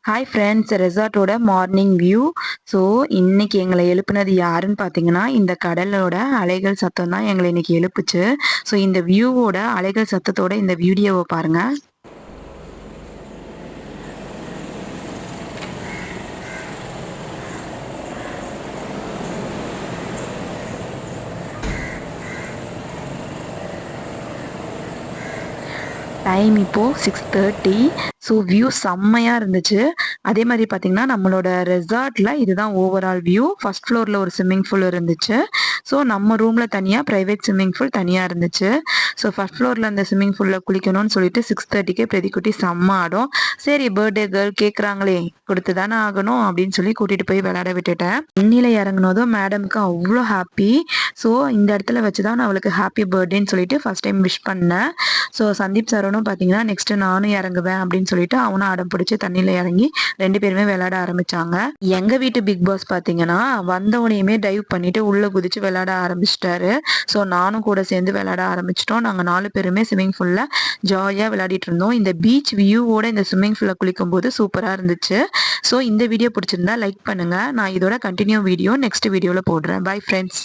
Hi friends, ரெசார்ட்டோட morning view. So இன்னைக்கு எங்களை எழுப்புனது யாருன்னு பார்த்தீங்கன்னா, இந்த கடலோட அலைகள் சத்தம் தான் எங்களை இன்னைக்கு எழுப்புச்சு. ஸோ இந்த வியூவோட அலைகள் சத்தத்தோட இந்த வீடியோவை பாருங்க. டைம் இப்போது 6:30. ஸோ வியூ செம்மையாக இருந்துச்சு. அதே மாதிரி பார்த்தீங்கன்னா, நம்மளோட ரெசார்ட்டில் இதுதான் ஓவரால் வியூ. ஃபர்ஸ்ட் ஃப்ளோரில் ஒரு ஸ்விம்மிங் பூல் இருந்துச்சு. ஸோ நம்ம ரூமில் தனியாக ப்ரைவேட் ஸ்விம்மிங் பூல் தனியாக இருந்துச்சு. ஸோ ஃபர்ஸ்ட் ஃப்ளோரில் அந்த ஸ்விம்மிங் பூலில் குளிக்கணும்னு சொல்லிட்டு 6:30க்கே பிரதிக்குட்டி செம்ம ஆடும். சரி, பர்த்டே கேர்ள் கேட்குறாங்களே, கொடுத்து தானே ஆகணும் அப்படின்னு சொல்லி கூட்டிகிட்டு போய் விளையாட விட்டுட்டேன். தண்ணியில் இறங்கினதும் மேடமுக்கு அவ்வளோ ஹாப்பி. ஸோ இந்த இடத்துல வச்சு தான் நான் அவளுக்கு ஹாப்பி பர்த்டேன்னு சொல்லிட்டு ஃபர்ஸ்ட் டைம் விஷ் பண்ணேன். ஸோ சந்தீப் சாரனும் பார்த்தீங்கன்னா, நெக்ஸ்ட்டு நானும் இறங்குவேன் அப்படின்னு சொல்லிட்டு அவனும் அடம் பிடிச்சி தண்ணியில் இறங்கி 2 பேருமே விளையாட ஆரம்பிச்சாங்க. எங்கள் வீட்டு பிக் பாஸ் பார்த்தீங்கன்னா, வந்தவனையுமே டைவ் பண்ணிட்டு உள்ளே குதிச்சு விளையாட ஆரம்பிச்சிட்டாரு. ஸோ நானும் கூட சேர்ந்து விளையாட ஆரம்பிச்சிட்டோம். நாங்கள் 4 பேருமே ஸ்விம்மிங் பூலில் ஜாலியாக விளையாடிட்டு இருந்தோம். இந்த பீச் வியூவோட இந்த ஸ்விம்மிங் பூலில் குளிக்கும்போது சூப்பராக இருந்துச்சு. ஸோ இந்த வீடியோ பிடிச்சிருந்தா லைக் பண்ணுங்கள். நான் இதோட கண்டினியூ வீடியோ நெக்ஸ்ட் வீடியோவில் போடுறேன். Bye friends.